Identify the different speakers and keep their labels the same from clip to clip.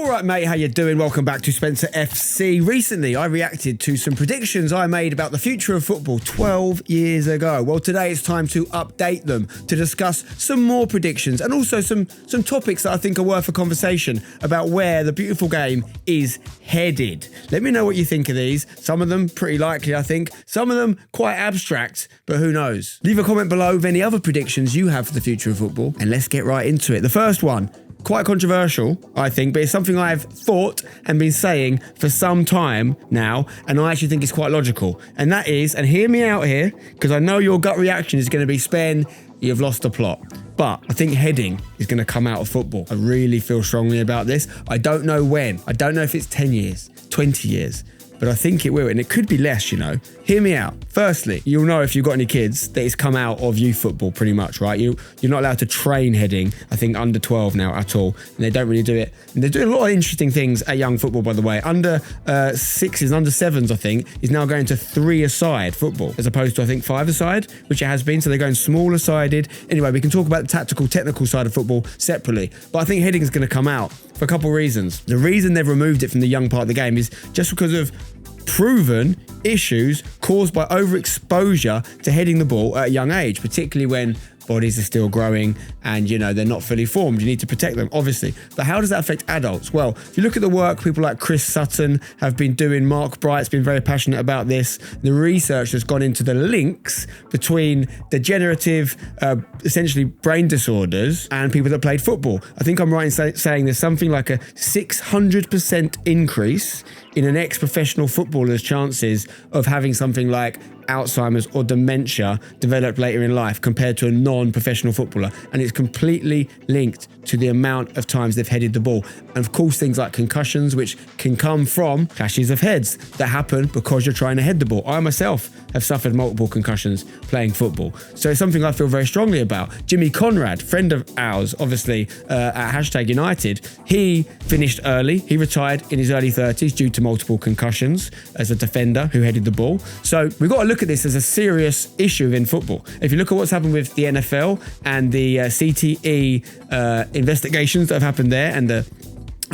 Speaker 1: All right, mate, how you doing? Welcome back to Spencer FC. Recently, I reacted to some predictions I made about the future of football 12 years ago. Well, today it's time to update them, to discuss some more predictions and also some topics that I think are worth a conversation about where the beautiful game is headed. Let me know what you think of these. Some of them pretty likely, I think. Some of them quite abstract, but who knows? Leave a comment below of any other predictions you have for the future of football, and let's get right into it. The first one, quite controversial, I think, but it's something I've thought and been saying for some time now, and I actually think it's quite logical. And that is, and hear me out here, because I know your gut reaction is going to be, Spen, you've lost the plot. But I think heading is going to come out of football. I really feel strongly about this. I don't know when. I don't know if it's 10 years, 20 years. But I think it will, and it could be less, you know. Hear me out. Firstly, you'll know if you've got any kids that it's come out of youth football pretty much, right? You're not allowed to train heading, I think, under 12 now at all, and they don't really do it. And they're doing a lot of interesting things at young football, by the way. Under sixes, under sevens, I think, is now going to 3-a-side football, as opposed to, I think, 5-a-side, which it has been. So they're going smaller-sided. Anyway, we can talk about the tactical, technical side of football separately. But I think heading is going to come out for a couple of reasons. The reason they've removed it from the young part of the game is just because of proven issues caused by overexposure to heading the ball at a young age, particularly when bodies are still growing and, you know, they're not fully formed. You need to protect them, obviously. But how does that affect adults? Well, if you look at the work people like Chris Sutton have been doing, Mark Bright's been very passionate about this, the research has gone into the links between degenerative, essentially brain disorders and people that played football. I think I'm right in saying there's something like a 600% increase in an ex-professional footballer's chances of having something like Alzheimer's or dementia developed later in life compared to a non-professional footballer. And it's completely linked to the amount of times they've headed the ball. And of course, things like concussions, which can come from clashes of heads that happen because you're trying to head the ball. I myself have suffered multiple concussions playing football. So it's something I feel very strongly about. Jimmy Conrad, friend of ours, obviously, at #United, he finished early. He retired in his early 30s due to multiple concussions as a defender who headed the ball. So we've got to look at this as a serious issue in football. If you look at what's happened with the NFL and the CTE investigations that have happened there, and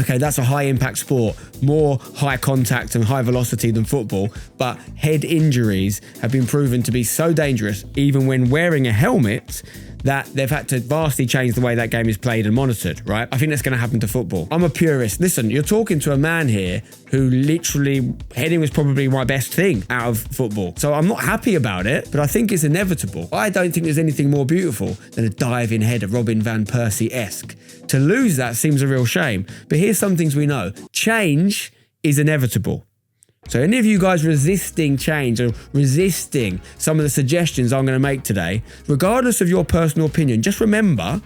Speaker 1: okay, that's a high impact sport, more high contact and high velocity than football, but head injuries have been proven to be so dangerous, even when wearing a helmet, that they've had to vastly change the way that game is played and monitored, right? I think that's going to happen to football. I'm a purist. Listen, you're talking to a man here who literally, heading was probably my best thing out of football. So I'm not happy about it, but I think it's inevitable. I don't think there's anything more beautiful than a dive-in header, Robin Van Persie-esque. To lose that seems a real shame. But here's some things we know. Change is inevitable. So any of you guys resisting change or resisting some of the suggestions I'm going to make today, regardless of your personal opinion, just remember,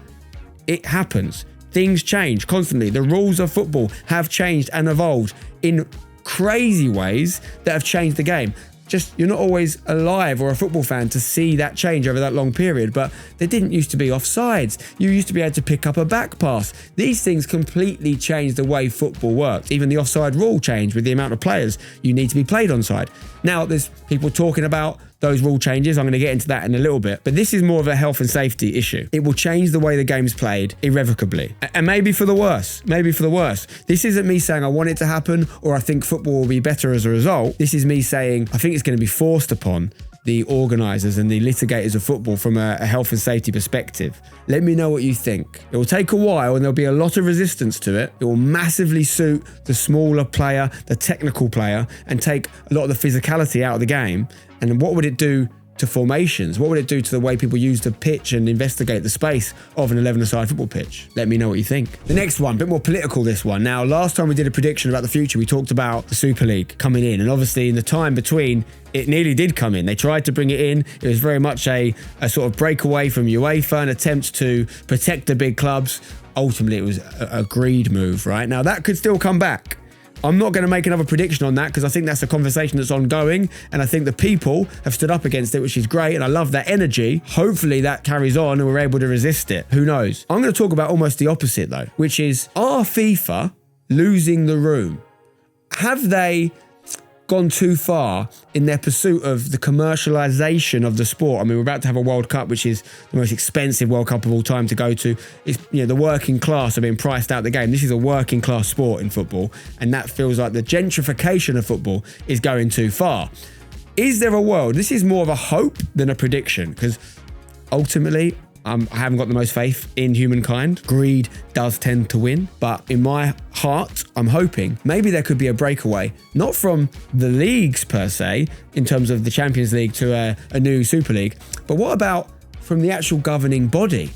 Speaker 1: it happens. Things change constantly. The rules of football have changed and evolved in crazy ways that have changed the game. Just, you're not always alive or a football fan to see that change over that long period, but there didn't used to be offsides. You used to be able to pick up a back pass. These things completely changed the way football works. Even the offside rule changed with the amount of players you need to be played onside. Now there's people talking about those rule changes. I'm going to get into that in a little bit, but this is more of a health and safety issue. It will change the way the game's played irrevocably, and maybe for the worse, maybe for the worse. This isn't me saying I want it to happen or I think football will be better as a result. This is me saying I think it's going to be forced upon the organisers and the litigators of football from a health and safety perspective. Let me know what you think. It will take a while and there'll be a lot of resistance to it. It will massively suit the smaller player, the technical player, and take a lot of the physicality out of the game. And what would it do to formations? What would it do to the way people use the pitch and investigate the space of an 11-a-side football pitch? Let me know what you think. The next one, a bit more political, this one. Now, last time we did a prediction about the future, we talked about the Super League coming in. And obviously in the time between, it nearly did come in. They tried to bring it in. It was very much a sort of breakaway from UEFA, an attempt to protect the big clubs. Ultimately, it was a greed move, right? Now, that could still come back. I'm not going to make another prediction on that because I think that's a conversation that's ongoing, and I think the people have stood up against it, which is great, and I love that energy. Hopefully that carries on and we're able to resist it. Who knows? I'm going to talk about almost the opposite though, which is, are FIFA losing the room? Have they gone too far in their pursuit of the commercialization of the sport. I mean, we're about to have a World Cup, which is the most expensive World Cup of all time to go to. It's, the working class are being priced out the game. This is a working class sport in football, and that feels like the gentrification of football is going too far. Is there a world? This is more of a hope than a prediction, because ultimately, I haven't got the most faith in humankind. Greed does tend to win. But in my heart, I'm hoping maybe there could be a breakaway, not from the leagues per se, in terms of the Champions League to a new Super League, but what about from the actual governing body?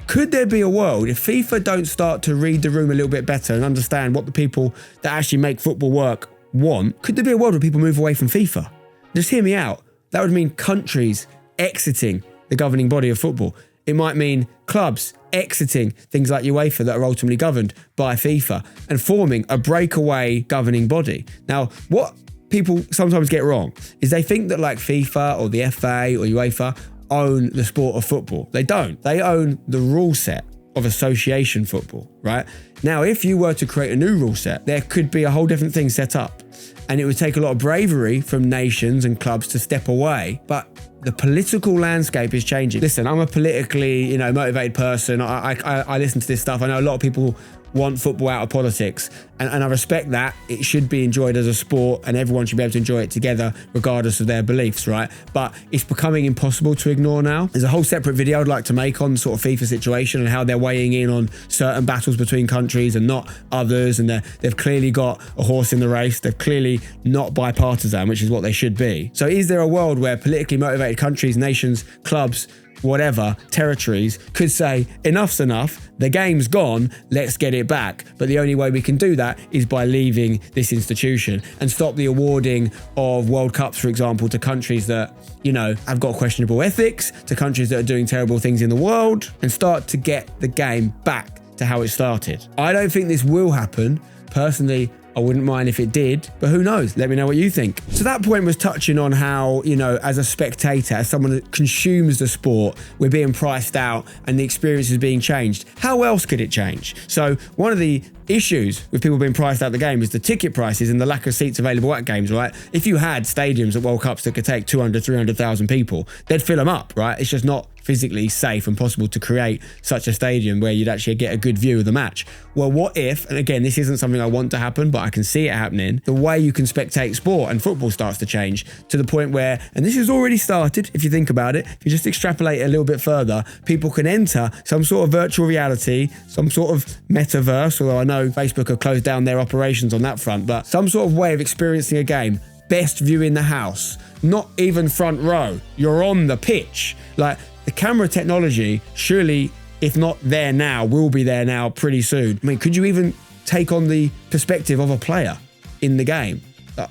Speaker 1: Could there be a world, if FIFA don't start to read the room a little bit better and understand what the people that actually make football work want, could there be a world where people move away from FIFA? Just hear me out. That would mean countries exiting the governing body of football. It might mean clubs exiting things like UEFA that are ultimately governed by FIFA and forming a breakaway governing body. Now, what people sometimes get wrong is they think that like FIFA or the FA or UEFA own the sport of football. They don't. They own the rule set of association football, right? Now, if you were to create a new rule set, there could be a whole different thing set up. And it would take a lot of bravery from nations and clubs to step away. But the political landscape is changing. Listen, I'm a politically, motivated person. I listen to this stuff. I know a lot of people want football out of politics, and I respect that. It should be enjoyed as a sport, and everyone should be able to enjoy it together regardless of their beliefs, right? But it's becoming impossible to ignore now. There's a whole separate video I'd like to make on sort of FIFA situation and how they're weighing in on certain battles between countries and not others, and they've clearly got a horse in the race. They've clearly not bipartisan, which is what they should be. So is there a world where politically motivated countries, nations, clubs, whatever, territories could say, enough's enough, the game's gone, let's get it back. But the only way we can do that is by leaving this institution and stop the awarding of World Cups, for example, to countries that, have got questionable ethics, to countries that are doing terrible things in the world, and start to get the game back to how it started. I don't think this will happen. Personally, I wouldn't mind if it did, but who knows? Let me know what you think. So that point was touching on how, as a spectator, as someone that consumes the sport, we're being priced out and the experience is being changed. How else could it change? So one of the issues with people being priced out of the game is the ticket prices and the lack of seats available at games, right? If you had stadiums at World Cups that could take 200, 300,000 people, they'd fill them up, right? It's just not physically safe and possible to create such a stadium where you'd actually get a good view of the match. Well, what if, and again, this isn't something I want to happen, but I can see it happening, the way you can spectate sport and football starts to change to the point where, and this has already started, if you think about it, if you just extrapolate a little bit further, people can enter some sort of virtual reality, some sort of metaverse, although I know Facebook have closed down their operations on that front, but some sort of way of experiencing a game, best view in the house, not even front row, you're on the pitch. Like, the camera technology, surely, if not there now, will be there now pretty soon. I mean, could you even take on the perspective of a player in the game?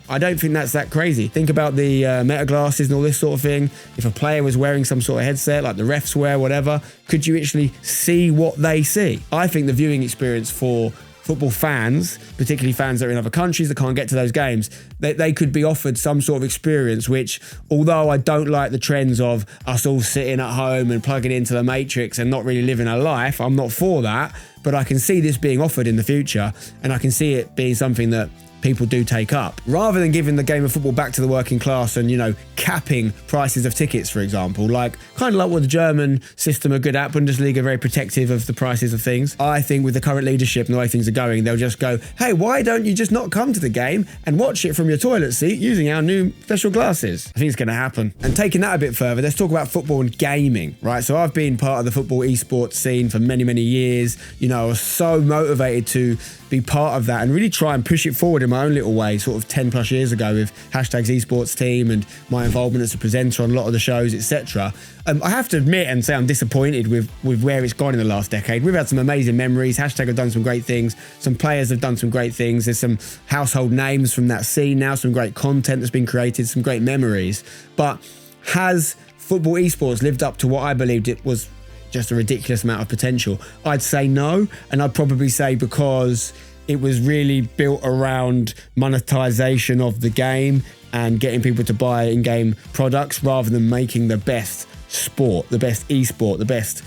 Speaker 1: I don't think that's that crazy. Think about the meta glasses and all this sort of thing. If a player was wearing some sort of headset, like the refs wear, whatever, could you actually see what they see? I think the viewing experience for football fans, particularly fans that are in other countries that can't get to those games, they could be offered some sort of experience which, although I don't like the trends of us all sitting at home and plugging into the matrix and not really living a life, I'm not for that, but I can see this being offered in the future, and I can see it being something that people do take up. Rather than giving the game of football back to the working class and, capping prices of tickets, for example, kind of like what the German system are good at, Bundesliga, very protective of the prices of things. I think with the current leadership and the way things are going, they'll just go, hey, why don't you just not come to the game and watch it from your toilet seat using our new special glasses? I think it's going to happen. And taking that a bit further, let's talk about football and gaming, right? So I've been part of the football esports scene for many, many years. I was so motivated to be part of that and really try and push it forward in my own little way, sort of 10 plus years ago with #esports team and my involvement as a presenter on a lot of the shows, etc. I have to admit and say I'm disappointed with where it's gone in the last decade. We've had some amazing memories. # have done some great things. Some players have done some great things. There's some household names from that scene now, some great content that's been created, some great memories. But has football esports lived up to what I believed it was just a ridiculous amount of potential? I'd say no, and I'd probably say because it was really built around monetization of the game and getting people to buy in-game products rather than making the best sport, the best esport, the best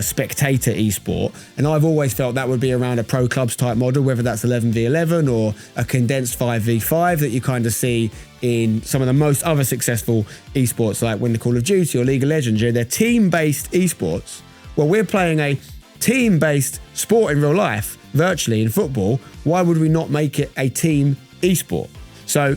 Speaker 1: spectator esport. And I've always felt that would be around a pro clubs type model, whether that's 11v11 or a condensed 5v5 that you kind of see in some of the most other successful esports, like when the Call of Duty or League of Legends. They're team-based esports. Well, we're playing a team-based sport in real life, virtually in football. Why would we not make it a team esport? So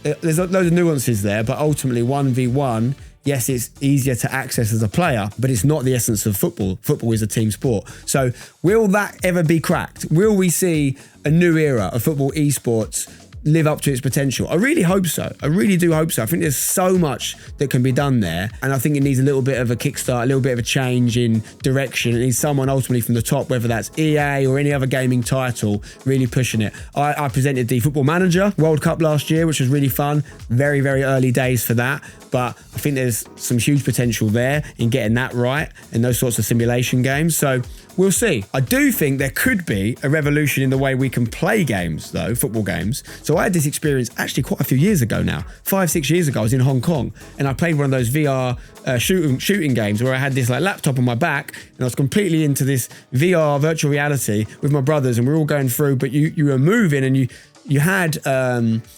Speaker 1: there's a load of nuances there, but ultimately 1v1, yes, it's easier to access as a player, but it's not the essence of football. Football is a team sport. So will that ever be cracked? Will we see a new era of football esports live up to its potential? I really hope so. I really do hope so. I think there's so much that can be done there, and I think it needs a little bit of a kickstart, a little bit of a change in direction. It needs someone ultimately from the top, whether that's EA or any other gaming title, really pushing it. I presented the Football Manager World Cup last year, which was really fun. Very, very early days for that, but I think there's some huge potential there in getting that right and those sorts of simulation games. So we'll see. I do think there could be a revolution in the way we can play games, though, football games. So I had this experience actually quite a few years ago now. 5-6 years ago, I was in Hong Kong and I played one of those VR shooting games where I had this like laptop on my back and I was completely into this VR virtual reality with my brothers, and we were all going through, but you were moving and you had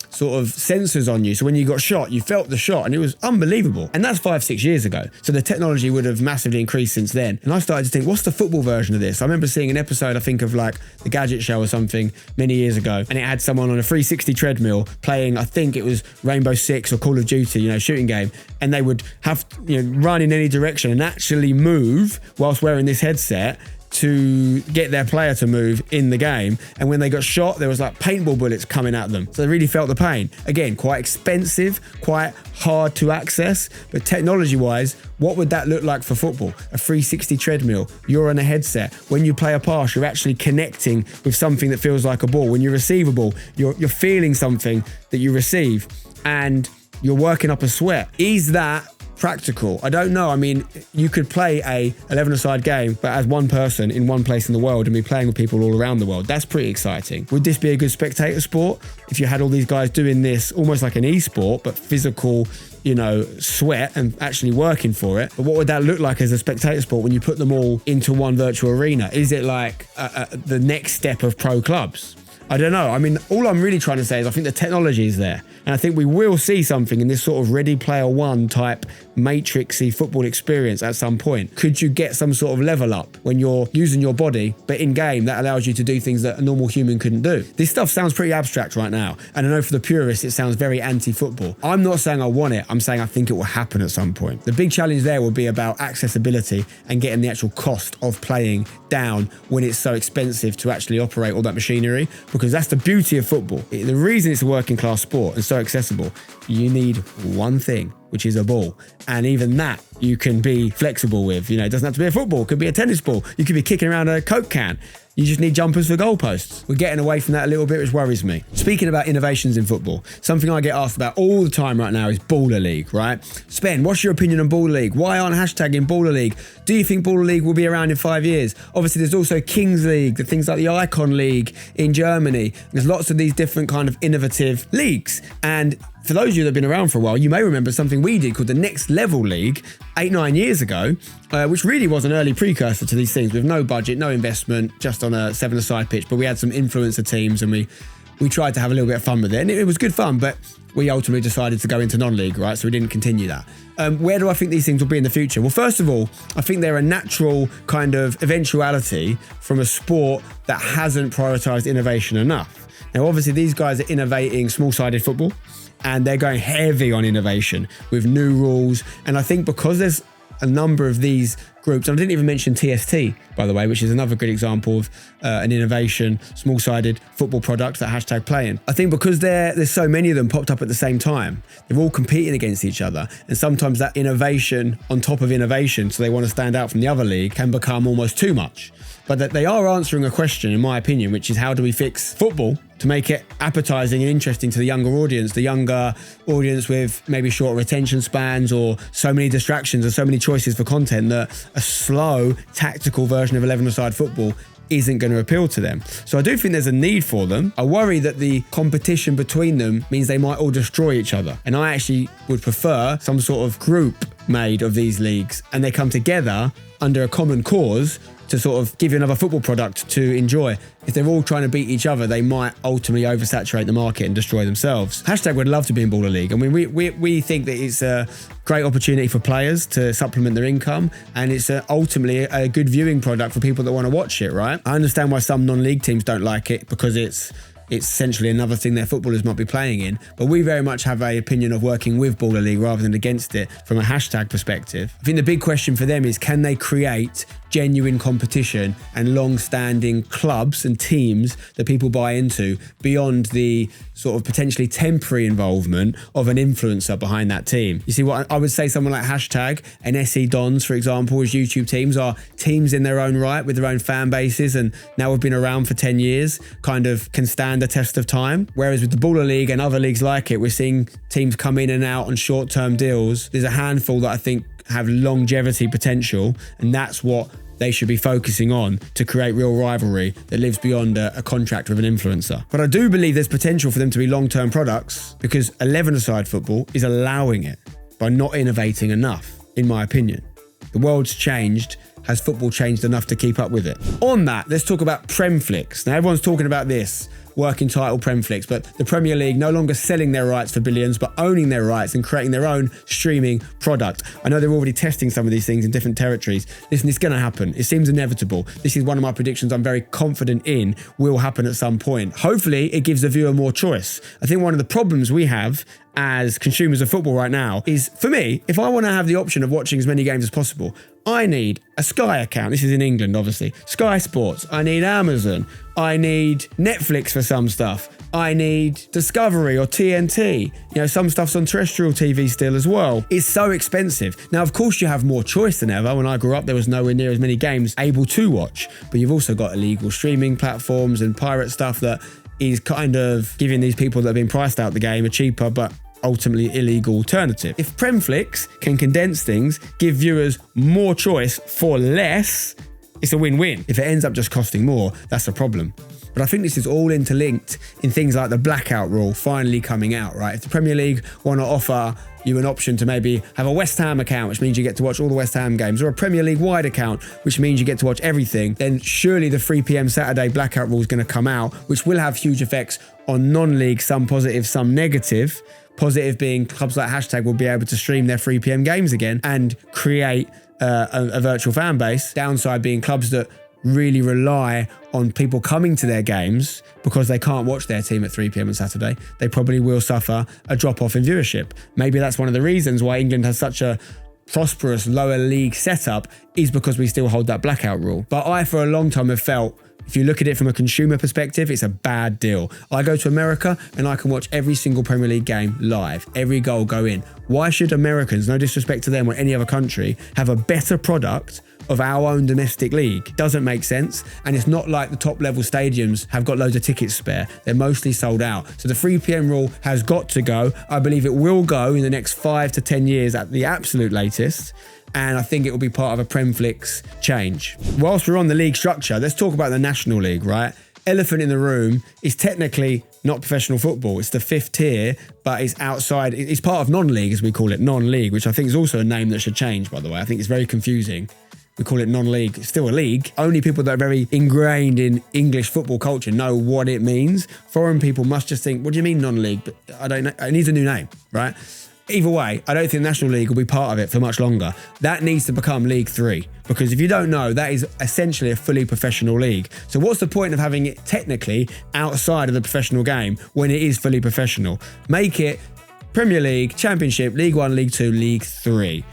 Speaker 1: sort of sensors on you. So when you got shot, you felt the shot, and it was unbelievable. And that's 5-6 years ago. So the technology would have massively increased since then. And I started to think, what's the football version of this? I remember seeing an episode, I think of like the Gadget Show or something many years ago. And it had someone on a 360 treadmill playing, I think it was Rainbow Six or Call of Duty, shooting game. And they would have, run in any direction and actually move whilst wearing this headset to get their player to move in the game. And when they got shot, there was like paintball bullets coming at them. So they really felt the pain. Again, quite expensive, quite hard to access, but technology-wise, what would that look like for football? A 360 treadmill, you're on a headset. When you play a pass, you're actually connecting with something that feels like a ball. When you receive a ball, you're feeling something that you receive, and you're working up a sweat. Is that practical? I don't know. I mean, you could play a 11-a-side game, but as one person in one place in the world and be playing with people all around the world. That's pretty exciting. Would this be a good spectator sport if you had all these guys doing this almost like an esport, but physical, sweat and actually working for it? But what would that look like as a spectator sport when you put them all into one virtual arena? Is it like the next step of pro clubs? I don't know. I mean, all I'm really trying to say is I think the technology is there. And I think we will see something in this sort of Ready Player One type matrixy football experience at some point. Could you get some sort of level up when you're using your body, but in game that allows you to do things that a normal human couldn't do? This stuff sounds pretty abstract right now. And I know for the purists, it sounds very anti-football. I'm not saying I want it. I'm saying I think it will happen at some point. The big challenge there will be about accessibility and getting the actual cost of playing down when it's so expensive to actually operate all that machinery, because that's the beauty of football. The reason it's a working class sport and so accessible, you need one thing, which is a ball. And even that you can be flexible with. It doesn't have to be a football, it could be a tennis ball. You could be kicking around a Coke can. You just need jumpers for goalposts. We're getting away from that a little bit, which worries me. Speaking about innovations in football, something I get asked about all the time right now is Baller League, right? Spen, what's your opinion on Baller League? Why aren't hashtagging Baller League? Do you think Baller League will be around in 5 years? Obviously, there's also Kings League, the things like the Icon League in Germany. There's lots of these different kind of innovative leagues. And for those of you that have been around for a while, you may remember something we did called the Next Level League 8-9 years ago, which really was an early precursor to these things with no budget, no investment, just on a 7-a-side pitch. But we had some influencer teams and we tried to have a little bit of fun with it. And it was good fun, but we ultimately decided to go into non-league, right? So we didn't continue that. Where do I think these things will be in the future? Well, first of all, I think they're a natural kind of eventuality from a sport that hasn't prioritized innovation enough. Now, obviously, these guys are innovating small-sided football, and they're going heavy on innovation with new rules. And I think because there's a number of these groups, and I didn't even mention TST, by the way, which is another good example of an innovation, small-sided football product that hashtag playing. I think because there's so many of them popped up at the same time, they're all competing against each other. And sometimes that innovation on top of innovation, so they want to stand out from the other league, can become almost too much. But that they are answering a question, in my opinion, which is how do we fix football to make it appetizing and interesting to the younger audience with maybe shorter attention spans or so many distractions or so many choices for content that a slow, tactical version of 11-a-side football isn't going to appeal to them. So I do think there's a need for them. I worry that the competition between them means they might all destroy each other. And I actually would prefer some sort of group made of these leagues, and they come together under a common cause to sort of give you another football product to enjoy. If they're all trying to beat each other, they might ultimately oversaturate the market and destroy themselves. Hashtag would love to be in Baller League. I mean, we think that it's a great opportunity for players to supplement their income, and it's ultimately a good viewing product for people that want to watch it, right? I understand why some non-league teams don't like it, because it's essentially another thing their footballers might be playing in. But we very much have an opinion of working with Baller League rather than against it from a hashtag perspective. I think the big question for them is, can they create genuine competition and long-standing clubs and teams that people buy into beyond the sort of potentially temporary involvement of an influencer behind that team? You see, what I would say, someone like Hashtag and SE Dons, for example, as YouTube teams, are teams in their own right with their own fan bases, and now have been around for 10 years, kind of can stand the test of time. Whereas with the Baller League and other leagues like it, we're seeing teams come in and out on short-term deals. There's a handful that I think have longevity potential, and that's what they should be focusing on to create real rivalry that lives beyond a contract with an influencer. But I do believe there's potential for them to be long-term products, because 11-a-side football is allowing it by not innovating enough, in my opinion. The world's changed. Has football changed enough to keep up with it? On that, let's talk about Premflix. Now, everyone's talking about this working title Premflix, but the Premier League no longer selling their rights for billions, but owning their rights and creating their own streaming product. I know they're already testing some of these things in different territories. Listen, it's going to happen. It seems inevitable. This is one of my predictions I'm very confident in will happen at some point. Hopefully, it gives the viewer more choice. I think one of the problems we have as consumers of football right now is, for me, if I want to have the option of watching as many games as possible, I need a Sky account. This is in England, obviously. Sky Sports. I need Amazon. I need Netflix for some stuff. I need Discovery or TNT. You know, some stuff's on terrestrial TV still as well. It's so expensive. Now, of course, you have more choice than ever. When I grew up, there was nowhere near as many games able to watch. But you've also got illegal streaming platforms and pirate stuff that is kind of giving these people that have been priced out the game a cheaper but ultimately illegal alternative. If Premflix can condense things, give viewers more choice for less, it's a win-win. If it ends up just costing more, that's a problem. But I think this is all interlinked in things like the blackout rule finally coming out, right? If the Premier League want to offer you an option to maybe have a West Ham account, which means you get to watch all the West Ham games, or a Premier League wide account, which means you get to watch everything, then surely the 3 p.m. Saturday blackout rule is going to come out, which will have huge effects on non-league, some positive, some negative. Positive being clubs like Hashtag will be able to stream their 3 p.m. games again and create a virtual fan base. Downside being clubs that really rely on people coming to their games because they can't watch their team at 3 p.m. on Saturday. They probably will suffer a drop-off in viewership. Maybe that's one of the reasons why England has such a prosperous lower league setup, is because we still hold that blackout rule. But I, for a long time, have felt, if you look at it from a consumer perspective, it's a bad deal. I go to America and I can watch every single Premier League game live, every goal go in. Why should Americans, no disrespect to them or any other country, have a better product of our own domestic league? Doesn't make sense. And it's not like the top level stadiums have got loads of tickets spare. They're mostly sold out. So the 3 p.m. rule has got to go. I believe it will go in the next 5 to 10 years at the absolute latest. And I think it will be part of a Premflix change. Whilst we're on the league structure, let's talk about the National League, right? Elephant in the room is technically not professional football. It's the 5th tier, but it's outside. It's part of non-league, as we call it, non-league, which I think is also a name that should change, by the way. I think it's very confusing. We call it non-league. It's still a league. Only people that are very ingrained in English football culture know what it means. Foreign people must just think, what do you mean non-league? But I don't know. It needs a new name, right? Either way, I don't think the National League will be part of it for much longer. That needs to become League 3, because if you don't know, that is essentially a fully professional league. So what's the point of having it technically outside of the professional game when it is fully professional? Make it Premier League, Championship, League 1, League 2, League 3.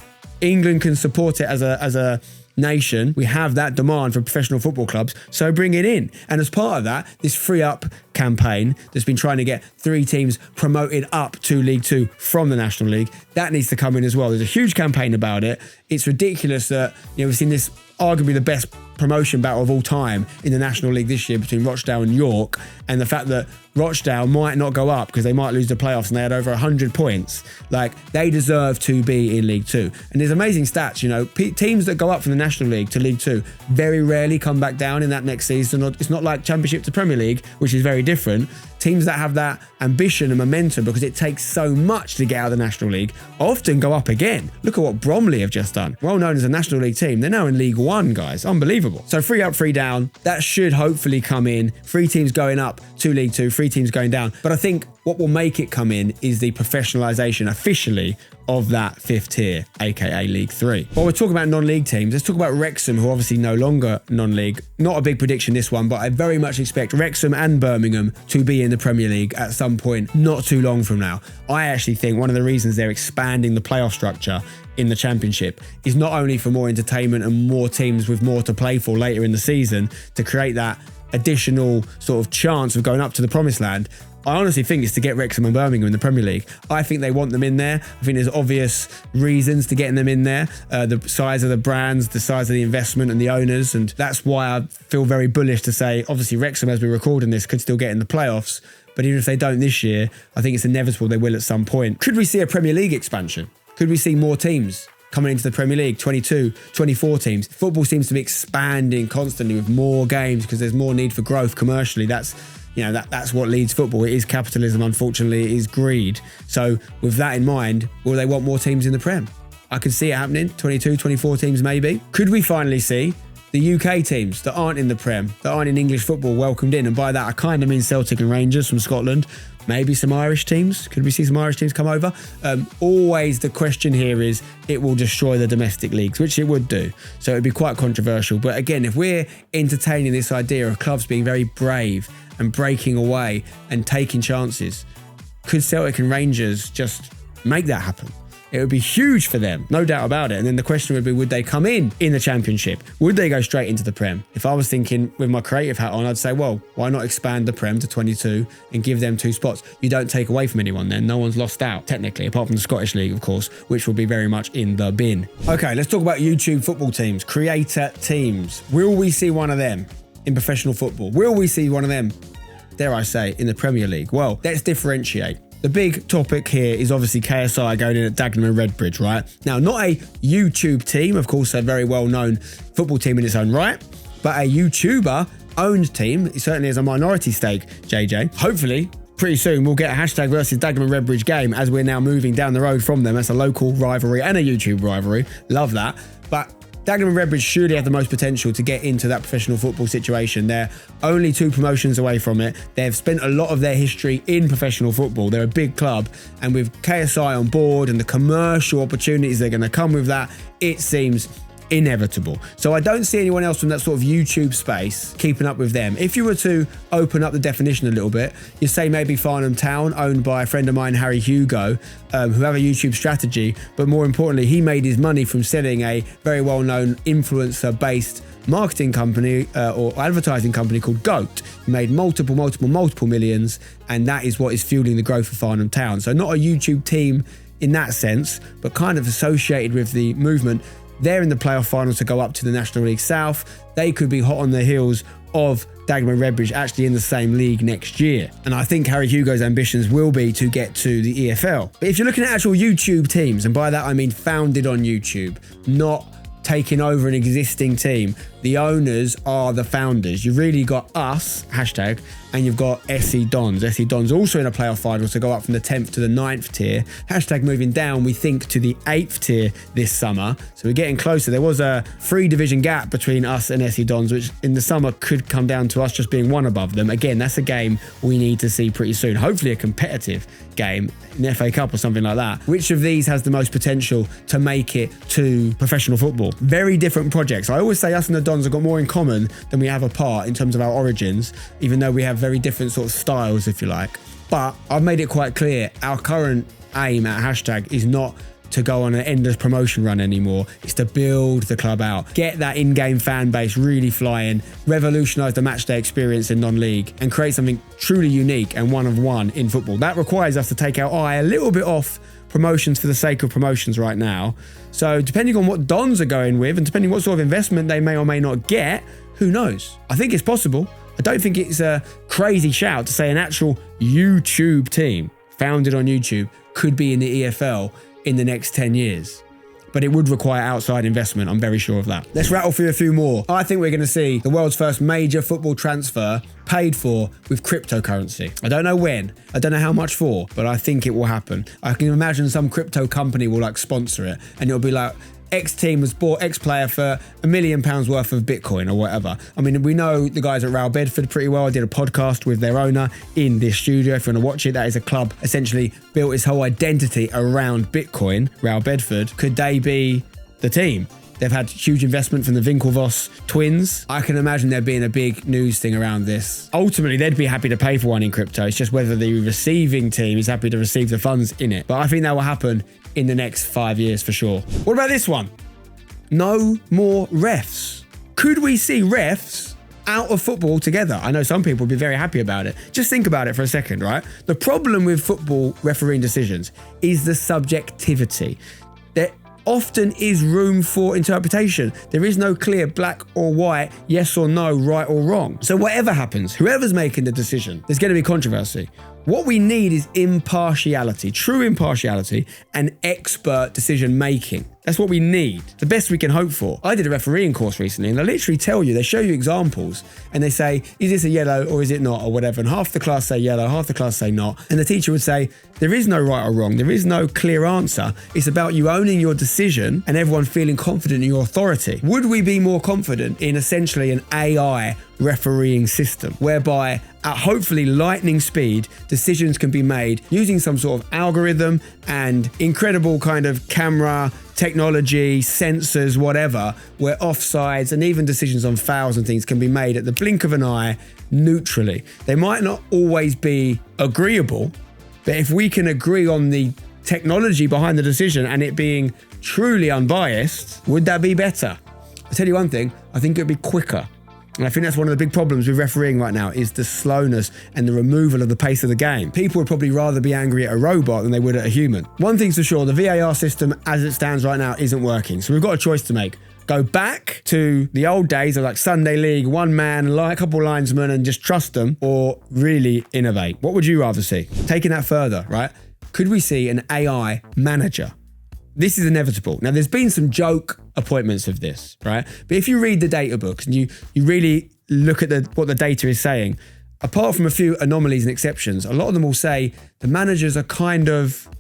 Speaker 1: England can support it as a nation. We have that demand for professional football clubs, so bring it in. And as part of that, this Free Up campaign that's been trying to get 3 teams promoted up to League 2 from the National League, that needs to come in as well. There's a huge campaign about it. It's ridiculous that, we've seen this arguably the best promotion battle of all time in the National League this year between Rochdale and York, and the fact that Rochdale might not go up because they might lose the playoffs and they had over 100 points. Like, they deserve to be in League Two. And there's amazing stats, you know, teams that go up from the National League to League Two very rarely come back down in that next season. It's not like Championship to Premier League, which is very different. Teams that have that ambition and momentum, because it takes so much to get out of the National League, often go up again. Look at what Bromley have just done. Well known as a National League team, they're now in League One, guys. Unbelievable. So 3 up, 3 down. That should hopefully come in. 3 teams going up to League Two, 3 teams going down. But I think what will make it come in is the professionalisation officially of that 5th tier, aka League 3. While we're talking about non-league teams, let's talk about Wrexham, who are obviously no longer non-league. Not a big prediction this one, but I very much expect Wrexham and Birmingham to be in the Premier League at some point not too long from now. I actually think one of the reasons they're expanding the playoff structure in the Championship is not only for more entertainment and more teams with more to play for later in the season to create that additional sort of chance of going up to the promised land. I honestly think it's to get Wrexham and Birmingham in the Premier League. I think they want them in there. I think there's obvious reasons to getting them in there. The size of the brands, the size of the investment and the owners. And that's why I feel very bullish to say, obviously Wrexham, as we're recording this, could still get in the playoffs. But even if they don't this year, I think it's inevitable they will at some point. Could we see a Premier League expansion? Could we see more teams coming into the Premier League, 22, 24 teams? Football seems to be expanding constantly with more games because there's more need for growth commercially. That's what leads football. It is capitalism, unfortunately. It is greed. So with that in mind, will they want more teams in the Prem? I could see it happening. 22, 24 teams maybe. Could we finally see the UK teams that aren't in the Prem, that aren't in English football, welcomed in? And by that, I kind of mean Celtic and Rangers from Scotland. Maybe some Irish teams. Could we see some Irish teams come over? Always the question here is, it will destroy the domestic leagues, which it would do. So it would be quite controversial. But again, if we're entertaining this idea of clubs being very brave and breaking away and taking chances, could Celtic and Rangers just make that happen? It would be huge for them, no doubt about it. And then the question would be, would they come in the Championship? Would they go straight into the Prem? If I was thinking with my creative hat on, I'd say, well, why not expand the Prem to 22 and give them 2 spots? You don't take away from anyone then. No one's lost out, technically, apart from the Scottish League, of course, which will be very much in the bin. Okay, let's talk about YouTube football teams, creator teams. Will we see one of them in professional football? Will we see one of them, dare I say, in the Premier League? Well, let's differentiate. The big topic here is obviously KSI going in at Dagenham and Redbridge, right? Now, not a YouTube team, of course, a very well-known football team in its own right, but a YouTuber-owned team. It certainly has a minority stake, JJ. Hopefully, pretty soon, we'll get a hashtag versus Dagenham and Redbridge game as we're now moving down the road from them. That's a local rivalry and a YouTube rivalry. Love that. But Dagenham and Redbridge surely have the most potential to get into that professional football situation. They're only 2 promotions away from it. They've spent a lot of their history in professional football. They're a big club. And with KSI on board and the commercial opportunities that are going to come with that, it seems inevitable. So I don't see anyone else from that sort of YouTube space keeping up with them. If you were to open up the definition a little bit, you say maybe Farnham Town, owned by a friend of mine, Harry Hugo, who have a YouTube strategy, but more importantly, he made his money from selling a very well-known influencer-based marketing company or advertising company called Goat. He made multiple millions, and that is what is fueling the growth of Farnham Town. So not a YouTube team in that sense, but kind of associated with the movement. They're in the playoff final to go up to the National League South. They could be hot on the heels of Dagenham and Redbridge actually in the same league next year. And I think Harry Hugo's ambitions will be to get to the EFL. But if you're looking at actual YouTube teams, and by that I mean founded on YouTube, not taking over an existing team, the owners are the founders. You've really got us, hashtag, and you've got SE Dons. SE Dons also in a playoff final to go up from the 10th to the 9th tier. Hashtag moving down, we think, to the 8th tier this summer. So we're getting closer. There was a 3-division gap between us and SE Dons, which in the summer could come down to us just being 1 above them. Again, that's a game we need to see pretty soon. Hopefully a competitive game, an FA Cup or something like that. Which of these has the most potential to make it to professional football? Very different projects. I always say us and the Dons have got more in common than we have apart in terms of our origins, even though we have very different sort of styles, if you like. But I've made it quite clear, our current aim at hashtag is not to go on an endless promotion run anymore. It's to build the club out, get that in-game fan base really flying, revolutionise the matchday experience in non-league, and create something truly unique and one of one in football. That requires us to take our eye a little bit off promotions for the sake of promotions right now. So depending on what Dons are going with and depending what sort of investment they may or may not get, who knows? I think it's possible. I don't think it's a crazy shout to say an actual YouTube team founded on YouTube could be in the EFL in the next 10 years. But it would require outside investment, I'm very sure of that. Let's rattle through a few more. I think we're going to see the world's first major football transfer paid for with cryptocurrency. I don't know when, I don't know how much for, but I think it will happen. I can imagine some crypto company will like sponsor it and it'll be like, X team has bought X player for £1 million worth of Bitcoin or whatever. I mean, we know the guys at Real Bedford pretty well. I did a podcast with their owner in this studio. If you want to watch it, that is a club essentially built its whole identity around Bitcoin, Real Bedford. Could they be the team? They've had huge investment from the Winklevoss twins. I can imagine there being a big news thing around this. Ultimately, they'd be happy to pay for one in crypto. It's just whether the receiving team is happy to receive the funds in it. But I think that will happen in the next 5 years for sure. What about this one? No more refs. Could we see refs out of football altogether? I know some people would be very happy about it. Just think about it for a second, right? The problem with football refereeing decisions is the subjectivity. There often is room for interpretation. There is no clear black or white, yes or no, right or wrong. So whatever happens, whoever's making the decision, there's going to be controversy. What we need is impartiality, true impartiality, and expert decision making. That's what we need, the best we can hope for. I did a refereeing course recently and they literally tell you, they show you examples and they say, is this a yellow or is it not or whatever? And half the class say yellow, half the class say not. And the teacher would say, there is no right or wrong. There is no clear answer. It's about you owning your decision and everyone feeling confident in your authority. Would we be more confident in essentially an AI refereeing system whereby at hopefully lightning speed, decisions can be made using some sort of algorithm and incredible kind of camera technology, sensors, whatever, where offsides and even decisions on fouls and things can be made at the blink of an eye neutrally. They might not always be agreeable, but if we can agree on the technology behind the decision and it being truly unbiased, would that be better? I'll tell you one thing, I think it would be quicker. And I think that's one of the big problems with refereeing right now is the slowness and the removal of the pace of the game. People would probably rather be angry at a robot than they would at a human. One thing's for sure, the VAR system as it stands right now isn't working. So we've got a choice to make. Go back to the old days of like Sunday League, one man, a couple linesmen and just trust them, or really innovate. What would you rather see? Taking that further, right? Could we see an AI manager? This is inevitable. Now, there's been some joke appointments of this, right? But if you read the data books and you really look at what the data is saying, apart from a few anomalies and exceptions, a lot of them will say the managers are kind of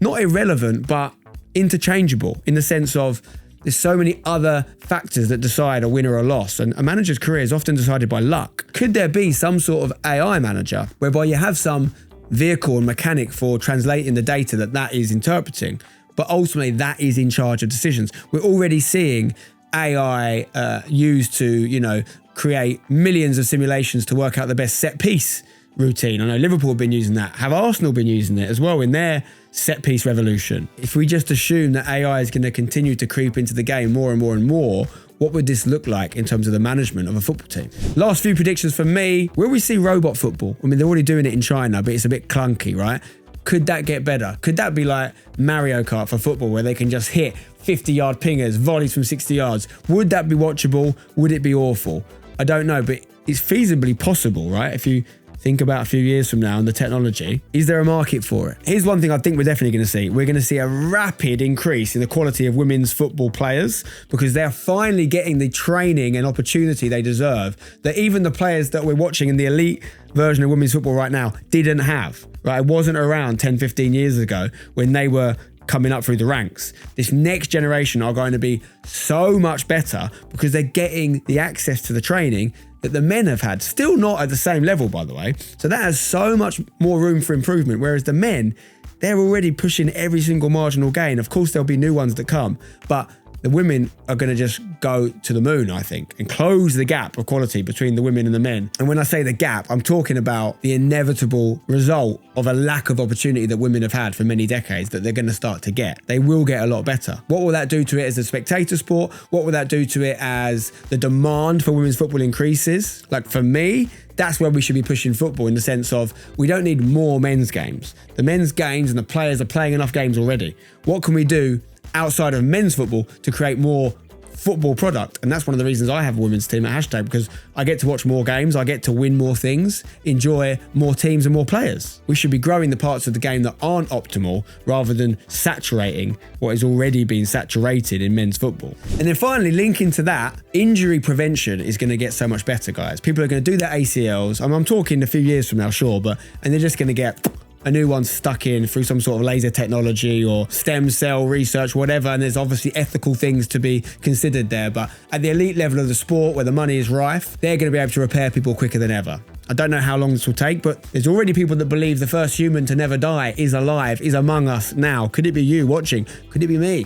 Speaker 1: not irrelevant, but interchangeable in the sense of there's so many other factors that decide a win or a loss. And a manager's career is often decided by luck. Could there be some sort of AI manager whereby you have some vehicle and mechanic for translating the data that is interpreting, but ultimately that is in charge of decisions? We're already seeing AI used to, create millions of simulations to work out the best set piece routine. I know Liverpool have been using that. Have Arsenal been using it as well in their set piece revolution? If we just assume that AI is going to continue to creep into the game more and more and more, what would this look like in terms of the management of a football team? Last few predictions for me. Will we see robot football? I mean, they're already doing it in China, but it's a bit clunky, right? Could that get better? Could that be like Mario Kart for football where they can just hit 50-yard pingers, volleys from 60 yards? Would that be watchable? Would it be awful? I don't know, but it's feasibly possible, right? If you think about a few years from now and the technology, is there a market for it? Here's one thing I think we're definitely going to see. We're going to see a rapid increase in the quality of women's football players because they're finally getting the training and opportunity they deserve that even the players that we're watching in the elite version of women's football right now didn't have, right? It wasn't around 10, 15 years ago when they were coming up through the ranks. This next generation are going to be so much better because they're getting the access to the training that the men have had. Still not at the same level, by the way. So that has so much more room for improvement. Whereas the men, they're already pushing every single marginal gain. Of course, there'll be new ones that come, but the women are going to just go to the moon, I think, and close the gap of quality between the women and the men. And when I say the gap, I'm talking about the inevitable result of a lack of opportunity that women have had for many decades that they're going to start to get. They will get a lot better. What will that do to it as a spectator sport? What will that do to it as the demand for women's football increases? Like for me, that's where we should be pushing football, in the sense of we don't need more men's games. The men's games and the players are playing enough games already. What can we do outside of men's football to create more football product? And that's one of the reasons I have a women's team at Hashtag, because I get to watch more games, I get to win more things, enjoy more teams and more players. We should be growing the parts of the game that aren't optimal rather than saturating what has already been saturated in men's football. And then finally, linking to that, injury prevention is going to get so much better, guys. People are going to do their ACLs. I'm talking a few years from now, sure, and they're just going to get a new one stuck in through some sort of laser technology or stem cell research, whatever. And there's obviously ethical things to be considered there. But at the elite level of the sport, where the money is rife, they're going to be able to repair people quicker than ever. I don't know how long this will take, but there's already people that believe the first human to never die is alive, is among us now. Could it be you watching? Could it be me?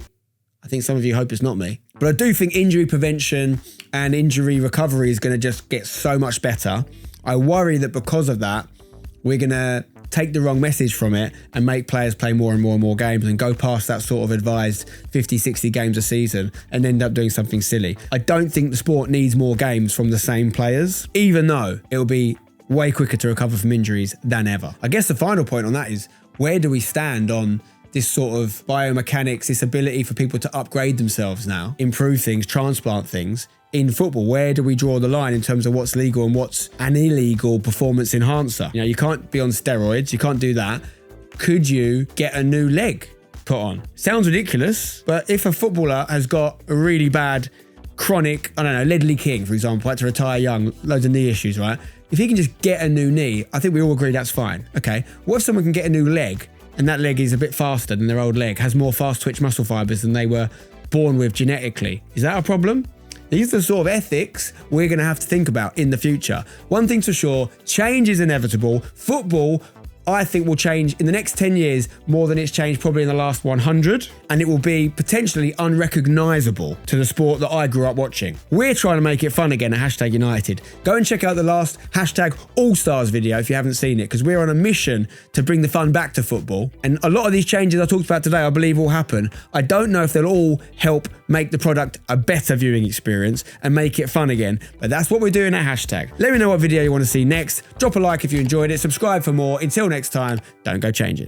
Speaker 1: I think some of you hope it's not me. But I do think injury prevention and injury recovery is going to just get so much better. I worry that because of that, we're going to take the wrong message from it and make players play more and more and more games and go past that sort of advised 50, 60 games a season and end up doing something silly. I don't think the sport needs more games from the same players, even though it'll be way quicker to recover from injuries than ever. I guess the final point on that is, where do we stand on this sort of biomechanics, this ability for people to upgrade themselves now, improve things, transplant things in football? Where do we draw the line in terms of what's legal and what's an illegal performance enhancer? You know, you can't be on steroids, you can't do that. Could you get a new leg put on? Sounds ridiculous, but if a footballer has got a really bad chronic, I don't know, Ledley King, for example, had to retire young, loads of knee issues, right? If he can just get a new knee, I think we all agree that's fine. Okay, what if someone can get a new leg and that leg is a bit faster than their old leg, has more fast twitch muscle fibers than they were born with genetically? Is that a problem? These are the sort of ethics we're going to have to think about in the future. One thing's for sure, change is inevitable. Football, I think, will change in the next 10 years more than it's changed probably in the last 100. And it will be potentially unrecognisable to the sport that I grew up watching. We're trying to make it fun again at Hashtag United. Go and check out the last Hashtag All-Stars video if you haven't seen it, because we're on a mission to bring the fun back to football. And a lot of these changes I talked about today, I believe, will happen. I don't know if they'll all help make the product a better viewing experience and make it fun again, but that's what we're doing at Hashtag. Let me know what video you want to see next. Drop a like if you enjoyed it. Subscribe for more. Until next time, don't go changing.